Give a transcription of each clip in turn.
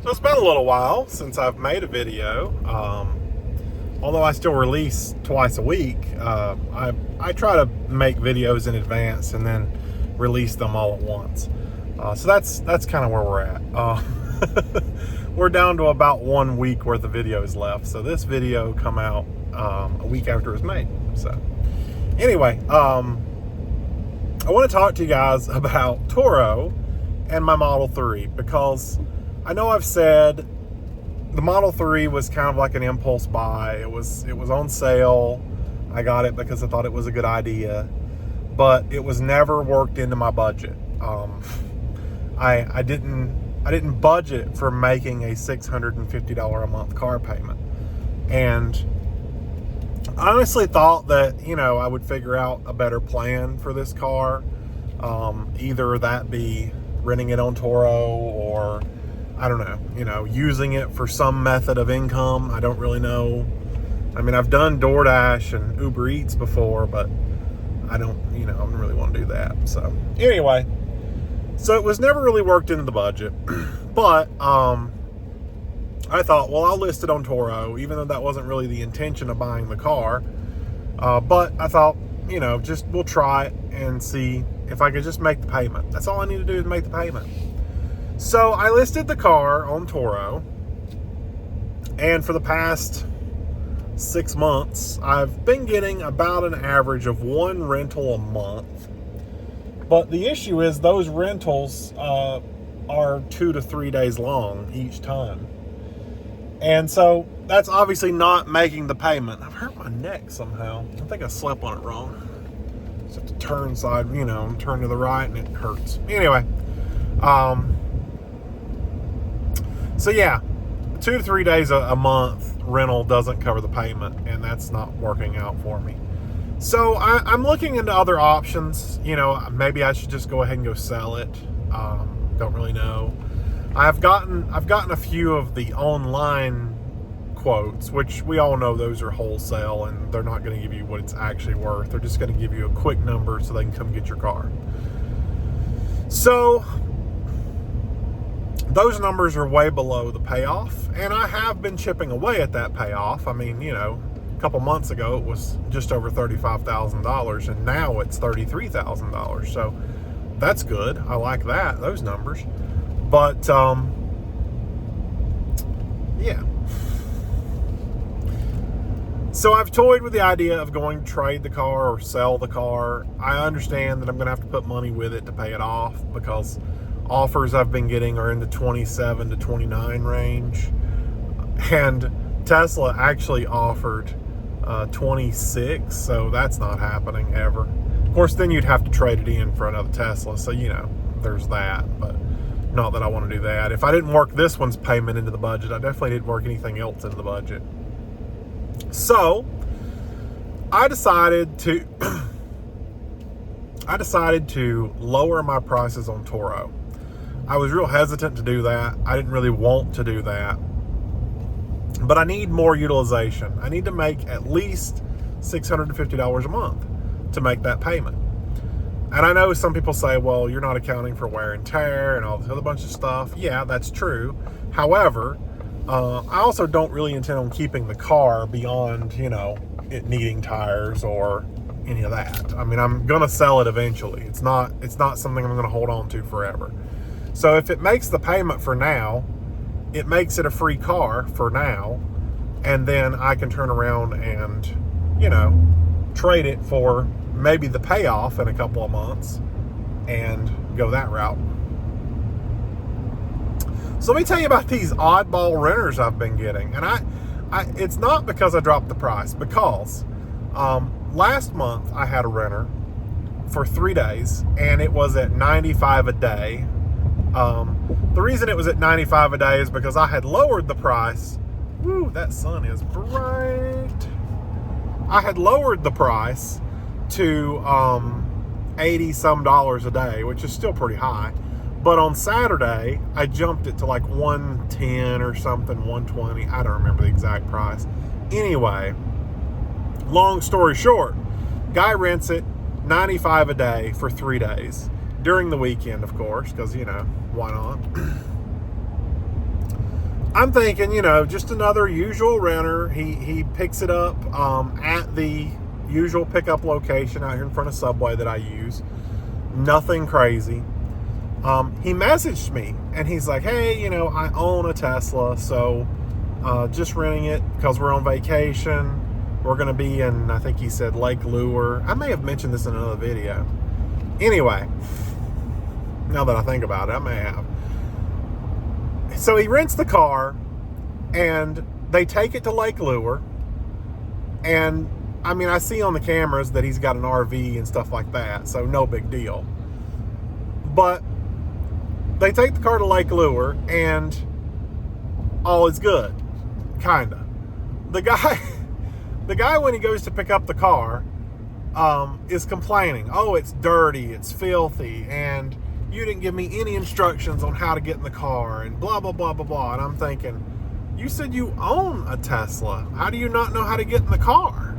So it's been a little while since I've made a video. Although I still release twice a week, I try to make videos in advance and then release them all at once. So that's kind of where we're at. We're down to about 1 week worth of videos left. So this video come out a week after it was made. So anyway, I want to talk to you guys about Turo and my Model 3, because I know I've said the Model 3 was kind of like an impulse buy. It was on sale. I got it because I thought it was a good idea, but it was never worked into my budget. I didn't budget for making a $650 a month car payment, and I honestly thought that, I would figure out a better plan for this car. Either that be renting it on Turo, or I don't know, using it for some method of income. I don't really know. I mean, I've done DoorDash and Uber Eats before, but I don't really want to do that. So anyway, so it was never really worked into the budget, but I thought, well, I'll list it on Turo, even though that wasn't really the intention of buying the car. But I thought, we'll try it and see if I could just make the payment. That's all I need to do is make the payment. So I listed the car on Turo, and for the past 6 months, I've been getting about an average of 1 rental a month. But the issue is those rentals are 2 to 3 days long each time. And so that's obviously not making the payment. I've hurt my neck somehow. I think I slept on it wrong. Just have to turn side, turn to the right, and it hurts. Anyway, so yeah, 2 to 3 days a month rental doesn't cover the payment, and that's not working out for me. So I'm looking into other options. Maybe I should just go ahead and go sell it. Don't really know. I've gotten a few of the online quotes, which we all know those are wholesale, and they're not going to give you what it's actually worth. They're just going to give you a quick number so they can come get your car. So those numbers are way below the payoff, and I have been chipping away at that payoff. I mean, a couple months ago it was just over $35,000, and now it's $33,000. So that's good. I like those numbers. But yeah. So I've toyed with the idea of going to trade the car or sell the car. I understand that I'm going to have to put money with it to pay it off, because offers I've been getting are in the 27 to 29 range. And Tesla actually offered 26, so that's not happening ever. Of course, then you'd have to trade it in for another Tesla, so there's that, but not that I want to do that. If I didn't work this one's payment into the budget, I definitely didn't work anything else into the budget. So I decided to lower my prices on Turo. I was real hesitant to do that. I didn't really want to do that. But I need more utilization. I need to make at least $650 a month to make that payment. And I know some people say, well, you're not accounting for wear and tear and all this other bunch of stuff. Yeah, that's true. However, I also don't really intend on keeping the car beyond, it needing tires or any of that. I mean, I'm going to sell it eventually. It's not something I'm going to hold on to forever. So if it makes the payment for now, it makes it a free car for now, and then I can turn around and, trade it for maybe the payoff in a couple of months and go that route. So let me tell you about these oddball renters I've been getting. And it's not because I dropped the price, because last month I had a renter for 3 days, and it was at $95 a day. The reason it was at $95 a day is because I had lowered the price. Woo, that sun is bright. I had lowered the price to $80 some a day, which is still pretty high. But on Saturday, I jumped it to like $110 or something, $120. I don't remember the exact price. Anyway, long story short, guy rents it $95 a day for 3 days. During the weekend, of course, because, why not? I'm thinking, just another usual renter. He picks it up at the usual pickup location out here in front of Subway that I use. Nothing crazy. He messaged me and he's like, hey, I own a Tesla, so just renting it because we're on vacation. We're going to be in, I think he said, Lake Lure. I may have mentioned this in another video. Anyway, now that I think about it, I may have. So he rents the car and they take it to Lake Lure. And I see on the cameras that he's got an RV and stuff like that, so no big deal. But they take the car to Lake Lure and all is good. Kinda. The guy when he goes to pick up the car, is complaining. Oh, it's dirty, it's filthy, and you didn't give me any instructions on how to get in the car, and blah, blah, blah, blah, blah. And I'm thinking, you said you own a Tesla. How do you not know how to get in the car?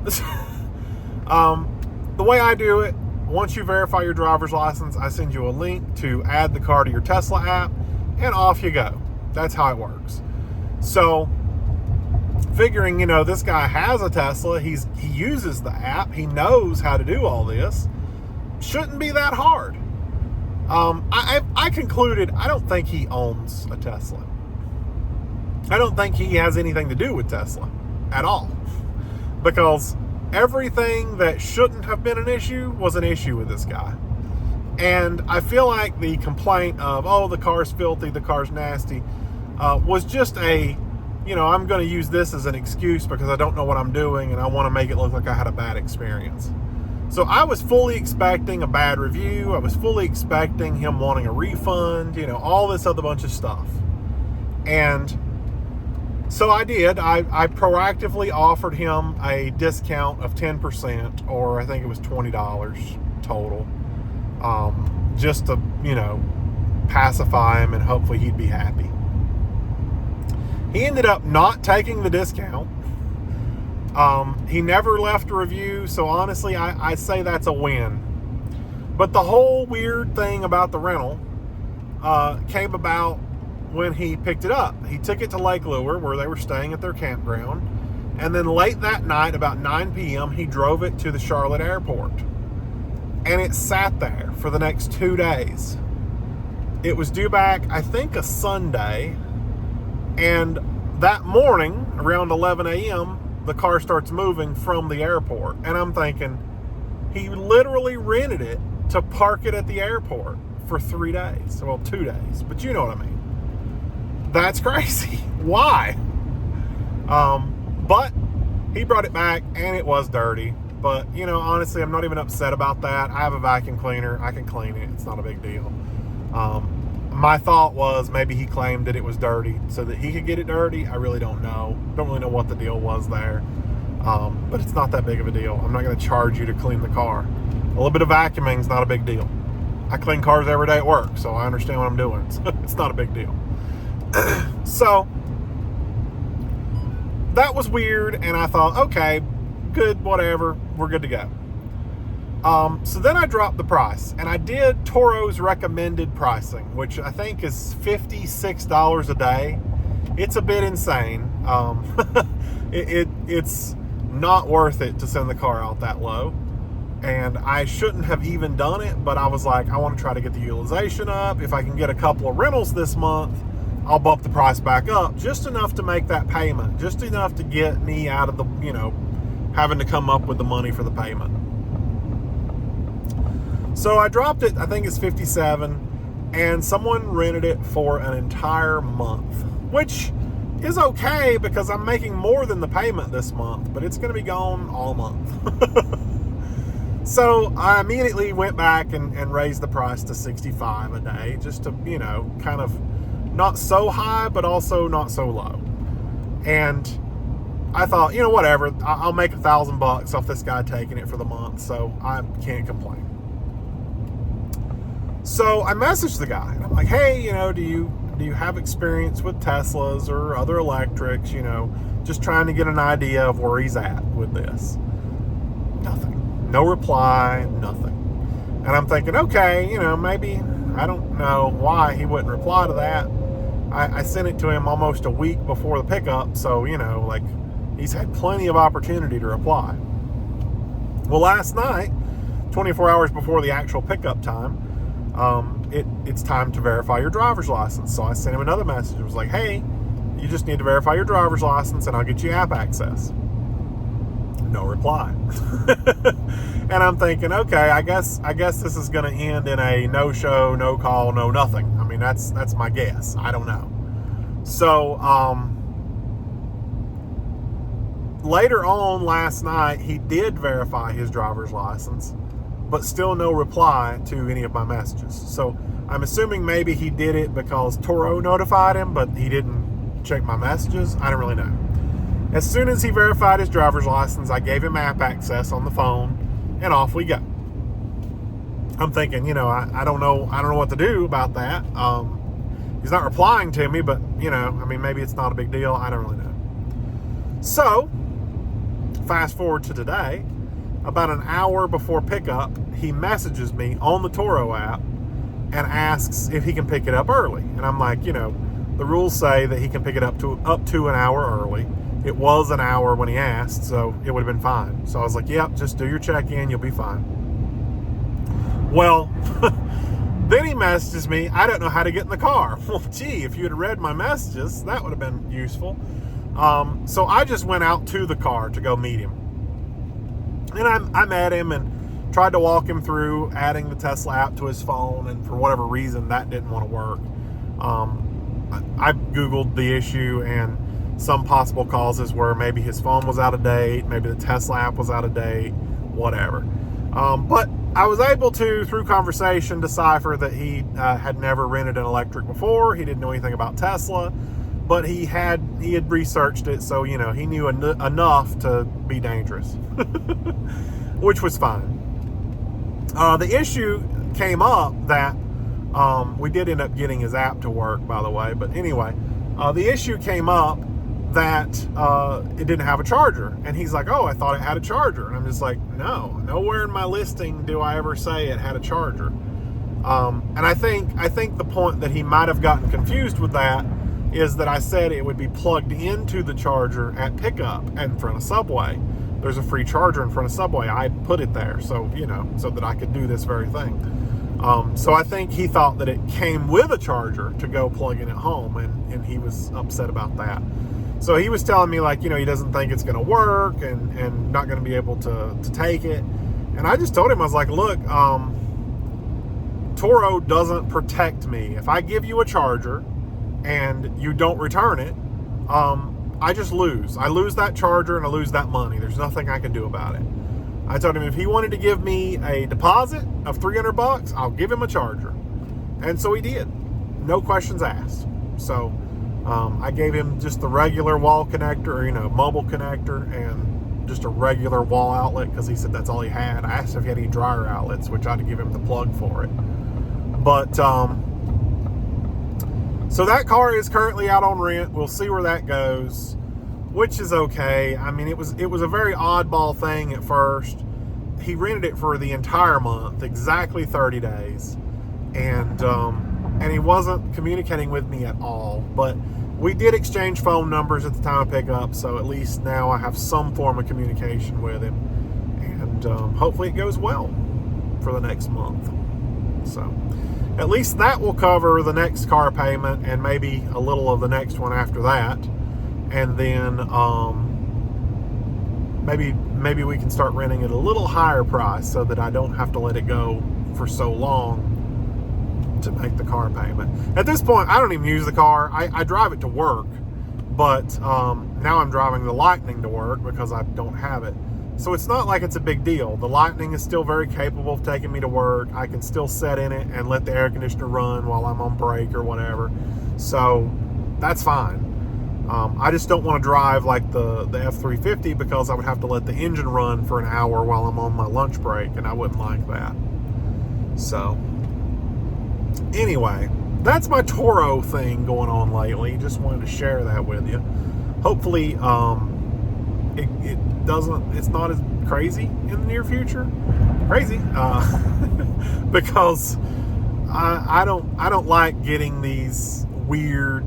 The way I do it, once you verify your driver's license, I send you a link to add the car to your Tesla app, and off you go. That's how it works. So, figuring, this guy has a Tesla, he uses the app, he knows how to do all this, shouldn't be that hard. I concluded, I don't think he owns a Tesla. I don't think he has anything to do with Tesla at all, because everything that shouldn't have been an issue was an issue with this guy. And I feel like the complaint of, oh, the car's filthy, the car's nasty, was just I'm going to use this as an excuse because I don't know what I'm doing and I want to make it look like I had a bad experience. So I was fully expecting a bad review. I was fully expecting him wanting a refund, all this other bunch of stuff. And so I did. I proactively offered him a discount of 10%, or I think it was $20 total, just to, pacify him and hopefully he'd be happy. He ended up not taking the discount. He never left a review, so honestly, I say that's a win. But the whole weird thing about the rental came about when he picked it up. He took it to Lake Lure, where they were staying at their campground, and then late that night, about 9 p.m., he drove it to the Charlotte airport. And it sat there for the next 2 days. It was due back, I think, a Sunday, and that morning, around 11 a.m., the car starts moving from the airport. And I'm thinking, he literally rented it to park it at the airport for 3 days. Well, 2 days, but you know what I mean. That's crazy. Why? But he brought it back and it was dirty. But, honestly, I'm not even upset about that. I have a vacuum cleaner. I can clean it. It's not a big deal. My thought was maybe he claimed that it was dirty so that he could get it dirty. I really don't know. Don't really know what the deal was there. But it's not that big of a deal. I'm not going to charge you to clean the car. A little bit of vacuuming is not a big deal. I clean cars every day at work, so I understand what I'm doing. So it's not a big deal. So that was weird, and I thought, okay, good, whatever, we're good to go. So then I dropped the price, and I did Turo's recommended pricing, which I think is $56 a day. It's a bit insane. It's not worth it to send the car out that low, and I shouldn't have even done it, but I was like, I want to try to get the utilization up. If I can get a couple of rentals this month, I'll bump the price back up just enough to make that payment, just enough to get me out of the, having to come up with the money for the payment. So I dropped it, I think it's 57, and someone rented it for an entire month, which is okay because I'm making more than the payment this month, but it's going to be gone all month. So I immediately went back and raised the price to $65 a day, just to, kind of not so high, but also not so low. And I thought, whatever, I'll make $1,000 off this guy taking it for the month, so I can't complain. So I messaged the guy, and I'm like, hey, do you have experience with Teslas or other electrics, just trying to get an idea of where he's at with this. Nothing. No reply, nothing. And I'm thinking, okay, maybe, I don't know why he wouldn't reply to that. I sent it to him almost a week before the pickup, so, you know, like, he's had plenty of opportunity to reply. Well, last night, 24 hours before the actual pickup time, it's time to verify your driver's license. So I sent him another message. It was like, hey, you just need to verify your driver's license and I'll get you app access. No reply. And I'm thinking, okay, I guess this is going to end in a no show, no call, no nothing. I mean, that's my guess. I don't know. So later on last night, he did verify his driver's license, but still no reply to any of my messages. So I'm assuming maybe he did it because Turo notified him, but he didn't check my messages. I don't really know. As soon as he verified his driver's license, I gave him app access on the phone, and off we go. I'm thinking, you know, I don't know what to do about that. He's not replying to me, but, you know, I mean, maybe it's not a big deal. I don't really know. So, fast forward to today, about an hour before pickup, he messages me on the Turo app and asks if he can pick it up early. And I'm like, you know, the rules say that he can pick it up to an hour early. It was an hour when he asked, so it would have been fine. So I was like, yep, just do your check-in, you'll be fine. Well, then he messages me, I don't know how to get in the car. Well, gee, if you had read my messages, that would have been useful. So I just went out to the car to go meet him. And I met him and tried to walk him through adding the Tesla app to his phone, and for whatever reason, that didn't want to work. I Googled the issue, and some possible causes were maybe his phone was out of date, maybe the Tesla app was out of date, whatever. But I was able to, through conversation, decipher that he had never rented an electric before. He didn't know anything about Tesla, but he had researched it, so, you know, he knew enough to be dangerous, which was fine. The issue came up that we did end up getting his app to work, by the way, but anyway, the issue came up that it didn't have a charger, and he's like, oh, I thought it had a charger, and I'm just like, no, nowhere in my listing do I ever say it had a charger. And I think the point that he might have gotten confused with that is that I said it would be plugged into the charger at pickup in front of Subway. There's a free charger in front of Subway. I put it there, so, you know, so that I could do this very thing. So I think he thought that it came with a charger to go plug in at home, and he was upset about that. So he was telling me, like, you know, he doesn't think it's going to work and not going to be able to take it. And I just told him, I was like, look, Turo doesn't protect me. If I give you a charger and you don't return it, I just lose. I lose that charger and I lose that money. There's nothing I can do about it. I told him if he wanted to give me a deposit of $300, I'll give him a charger. And so he did. No questions asked. So I gave him just the regular wall connector, you know, mobile connector, and just a regular wall outlet because he said that's all he had. I asked if he had any dryer outlets, which I had to give him the plug for it. But so that car is currently out on rent. We'll see where that goes, which is okay. I mean, it was a very oddball thing at first. He rented it for the entire month, exactly 30 days, and he wasn't communicating with me at all. But we did exchange phone numbers at the time of pickup, so at least now I have some form of communication with him, and hopefully it goes well for the next month. So at least that will cover the next car payment and maybe a little of the next one after that. And then maybe we can start renting at a little higher price so that I don't have to let it go for so long to make the car payment. At this point, I don't even use the car. I drive it to work, but now I'm driving the Lightning to work because I don't have it. So it's not like it's a big deal. The Lightning is still very capable of taking me to work. I can still sit in it and let the air conditioner run while I'm on break or whatever. So that's fine. I just don't want to drive like the F-350 because I would have to let the engine run for an hour while I'm on my lunch break, and I wouldn't like that. So anyway, that's my Turo thing going on lately. Just wanted to share that with you. Hopefully it's not as crazy in the near future. Crazy because I don't like getting these weird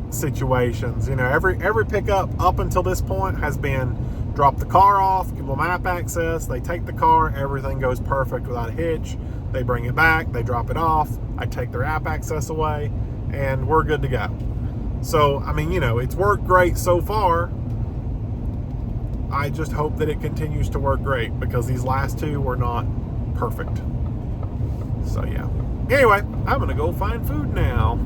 situations. You know, every pickup up until this point has been drop the car off, give them map access, they take the car, everything goes perfect without a hitch. They bring it back, they drop it off, I take their app access away, and we're good to go. So, I mean, you know, it's worked great so far. I just hope that it continues to work great, because these last two were not perfect. So, yeah. Anyway, I'm going to go find food now.